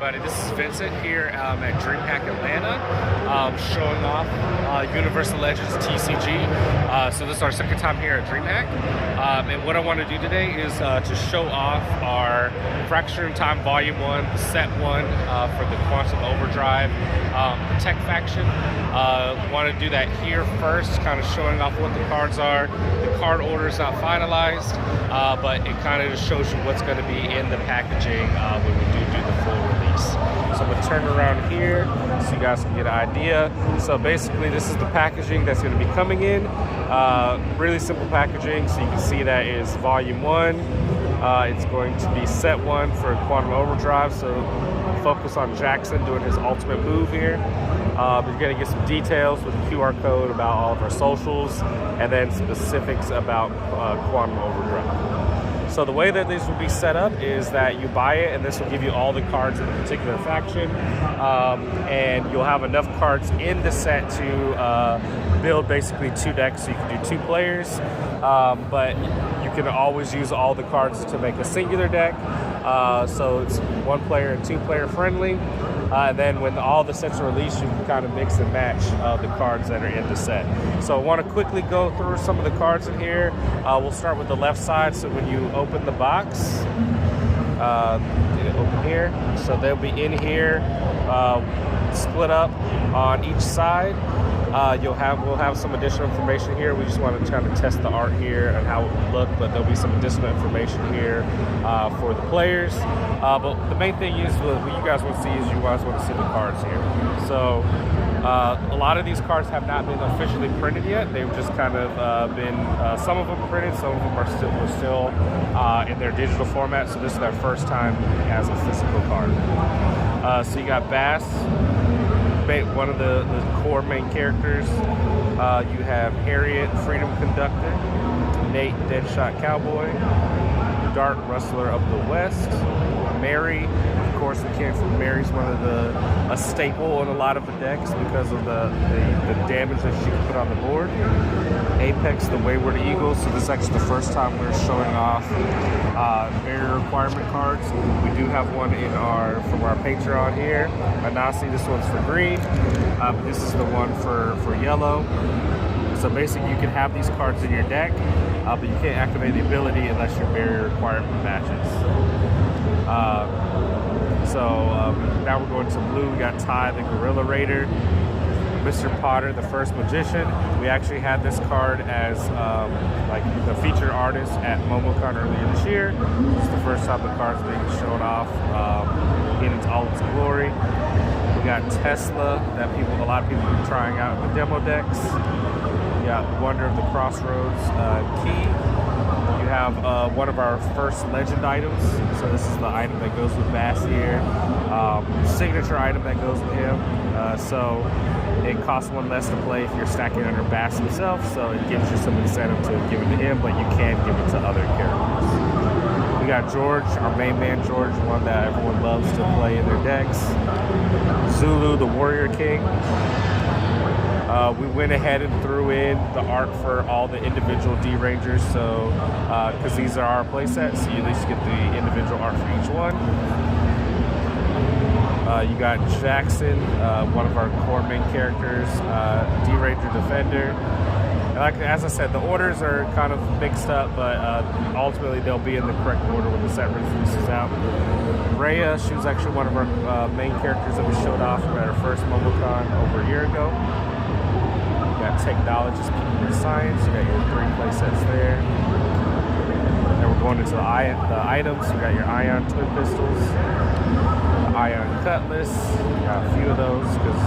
everybody, this is Vincent here at Dreamhack Atlanta, showing off Universe of Legends TCG. So this is our second time here at Dreamhack, and what I want to do today is to show off our Fracture in Time Volume 1, Set 1 for the Quantum Overdrive Tech Faction. Want to do that here first, kind of showing off what the cards are. The card order is not finalized, but it kind of just shows you what's going to be in the packaging when we do the full release. So I'm going to turn around here so you guys can get an idea. So basically this is the packaging that's going to be coming in. Really simple packaging, so you can see that is Volume 1. It's going to be Set 1 for Quantum Overdrive, so focus on Jackson doing his ultimate move here. You're going to get some details with the QR code about all of our socials, and then specifics about Quantum Overdrive. So the way that this will be set up is that you buy it, and this will give you all the cards in a particular faction, and you'll have enough cards in the set to build basically 2 decks, so you can do 2 players, but you can always use all the cards to make a singular deck, so it's 1 player and 2 player friendly. And then when all the sets are released, you can kind of mix and match the cards that are in the set. So I want to quickly go through some of the cards in here. We'll start with the left side. So when you open the box, open here. So they'll be in here, split up on each side. We'll have some additional information here. We just want to kind of test the art here and how it would look, but there'll be some additional information here for the players. But the main thing is what you guys want to see is you guys want to see the cards here. So a lot of these cards have not been officially printed yet. They've just kind of been, some of them printed, some of them are still in their digital format. So this is their first time as a physical card. So you got Bass, one of the core main characters. You have Harriet, Freedom Conductor, Nate, Deadshot Cowboy, Dart, Rustler of the West, Mary. Of course, we can't forget Mary's one of a staple in a lot of the decks because of the damage that she can put on the board. Apex, the Wayward Eagle. So this is actually the first time we're showing off barrier requirement cards. We do have one in from our Patreon here. Anasi, this one's for green. This is the one for yellow. So basically you can have these cards in your deck, but you can't activate the ability unless your barrier requirement matches. Now we're going to blue. We got Ty, the Gorilla Raider. Mr. Potter, the First Magician. We actually had this card as like the featured artist at MomoCon earlier this year. It's the first time the card's being shown off in all its glory. We got Tesla, that a lot of people are trying out in the demo decks. You got Wonder of the Crossroads Key. You have one of our first legend items. So this is the item that goes with Bass here. Signature item that goes with him. So it costs 1 less to play if you're stacking under Bass himself. So it gives you some incentive to give it to him, but you can give it to other characters. We got George, our main man George, one that everyone loves to play in their decks. Zulu, the Warrior King. We went ahead and threw in the art for all the individual D-Rangers, so because these are our playsets, so you at least get the individual art for each one. You got Jackson, one of our core main characters, D-Ranger Defender. As I said, the orders are kind of mixed up, but ultimately they'll be in the correct order when the set releases out. Rhea, she was actually one of our main characters that we showed off at our first MomoCon over a year ago. You got Technologist, Keeping Your Science. You got your 3 play sets there. Then we're going into the items. You got your Ion Twin Pistols, the Ion Cutlass. You got a few of those because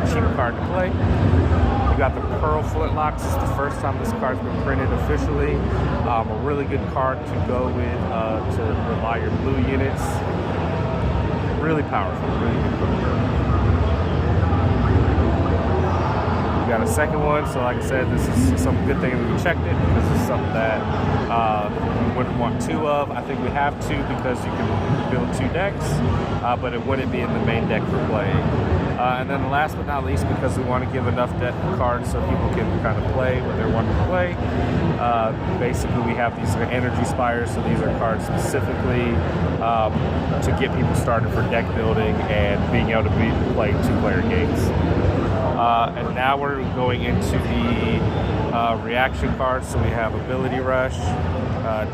it's a cheap card to play. You got the Pearl Flintlocks. This is the first time this card's been printed officially. A really good card to go with to rely your blue units. Really powerful, really good card. got a second one. So like I said, this is some good thing that we checked it, because it's something that we wouldn't want two of. I think we have two because you can build two decks, but it wouldn't be in the main deck for playing. And then last but not least, because we want to give enough deck cards so people can kind of play what they're wanting to play, basically we have these energy spires. So these are cards specifically to get people started for deck building and being able to play two-player games. And now we're going into the reaction cards. So we have Ability Rush,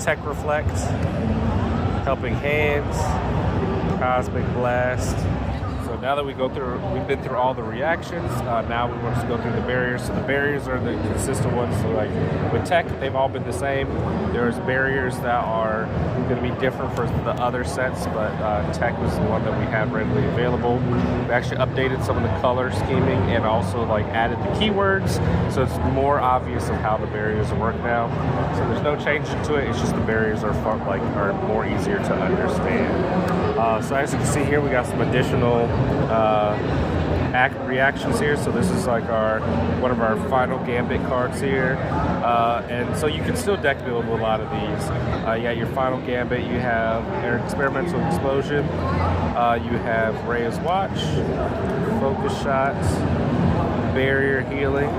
Tech Reflect, Helping Hands, Cosmic Blast. So now that we've been through all the reactions, now we want to go through the barriers. So the barriers are the consistent ones. So like with Tech, they've all been the same. There's barriers that are going to be different for the other sets, but Tech was the one that we had readily available. We actually updated some of the color scheming and also like added the keywords, so it's more obvious of how the barriers work now. So there's no change to it. It's just the barriers are more easier to understand. So as you can see here, we got some additional reactions here. So this is like one of our final Gambit cards here, and so you can still deck build with a lot of these. You got your final Gambit, you have Experimental Explosion, you have Rhea's Watch, Focus Shots, Barrier Healing,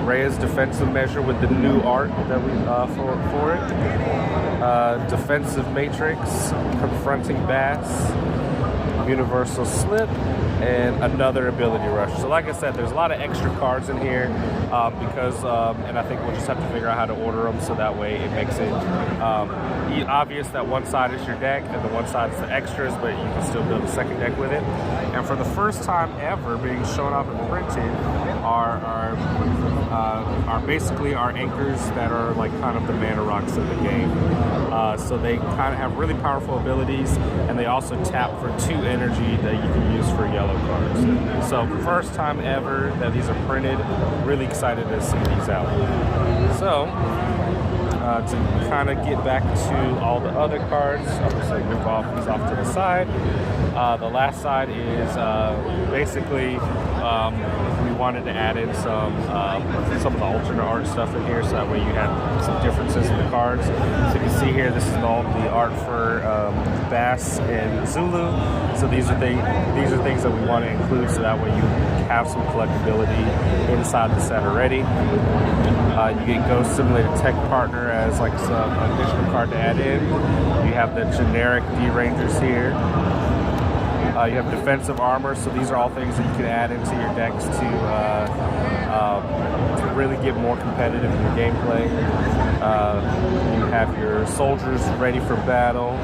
Rhea's Defensive Measure with the new art that we for it, Defensive Matrix, Confronting Bass, Universal Slip, and another Ability Rush. So like I said, there's a lot of extra cards in here because, and I think we'll just have to figure out how to order them so that way it makes it obvious that one side is your deck and the one side is the extras, but you can still build a second deck with it. And for the first time ever being shown up and printed are basically our anchors that are like kind of the mana rocks of the game. So they kind of have really powerful abilities, and they also tap for 2 energy that you can use for yellow cards. So first time ever that these are printed, really excited to see these out. So to kind of get back to all the other cards, I'm just going to move these off to the side. The last side is basically we wanted to add in some of the alternate art stuff in here, so that way you have some differences in the cards. So you can see here, this is all the art for Bass and Zulu. So these are things that we want to include, so that way you have some collectability inside the set already. You get Ghost Simulator Tech Partner as like some additional card to add in. You have the generic D-Rangers here. You have defensive armor, so these are all things that you can add into your decks to really get more competitive in your gameplay. You have your soldiers ready for battle.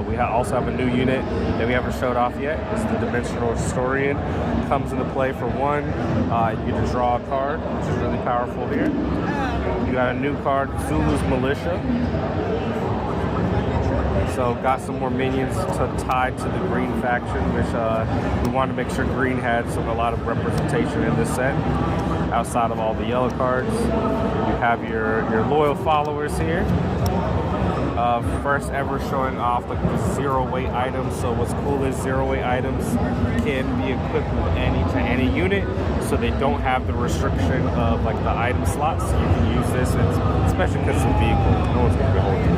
We also have a new unit that we haven't showed off yet. It's the Dimensional Historian. Comes into play for 1. You get to draw a card, which is really powerful here. You got a new card, Zulu's Militia. So got some more minions tied to the green faction, which we wanted to make sure green had a lot of representation in this set, outside of all the yellow cards. You have your loyal followers here. First ever showing off like the 0-weight items. So what's cool is 0-weight items can be equipped with any unit, so they don't have the restriction of like the item slots. So you can use this, especially because it's a vehicle. No one's gonna be holding it.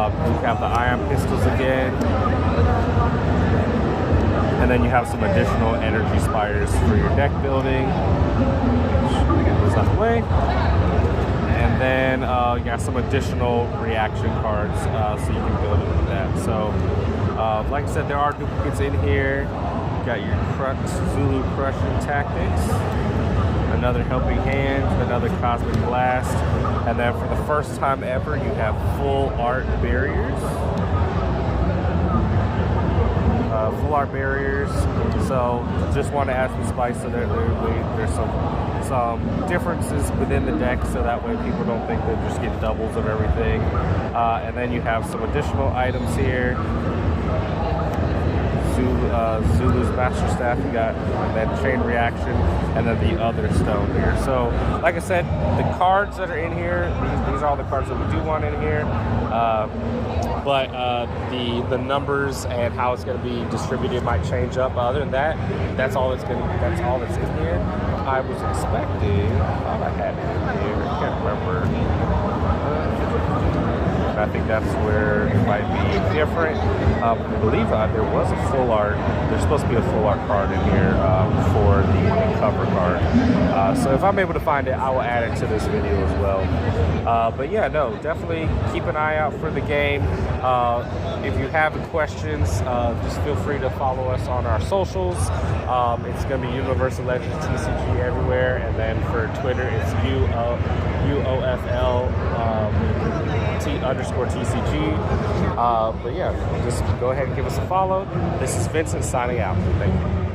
You have the ion pistols again, and then you have some additional energy spires for your deck building. Get those out of the way. And then you got some additional reaction cards, so you can build it with that. So, like I said, there are duplicates in here. You got your Zulu Crushing Tactics, another Helping Hand, another Cosmic Blast, and then for the first time ever, you have full art barriers. Full art barriers. So, just want to add some spice so there's some differences within the deck, so that way people don't think they just get doubles of everything. And then you have some additional items here. Zulu's Master Staff, you got, and then Chain Reaction, and then the other stone here. So, like I said, the cards that are in here, these are all the cards that we do want in here. but the numbers and how it's going to be distributed might change up. Other than that, that's all that's in here. I was expecting, I thought I had it in here, I can't remember. I think that's where it might be different. I believe there was a full art. There's supposed to be a full art card in here for the cover card. So if I'm able to find it, I will add it to this video as well. But yeah, no, definitely keep an eye out for the game. If you have questions, just feel free to follow us on our socials. It's going to be Universe of Legends TCG everywhere, and then for Twitter, it's UOFL _TCG. But yeah, just go ahead and give us a follow. This is Vincent signing out. Thank you.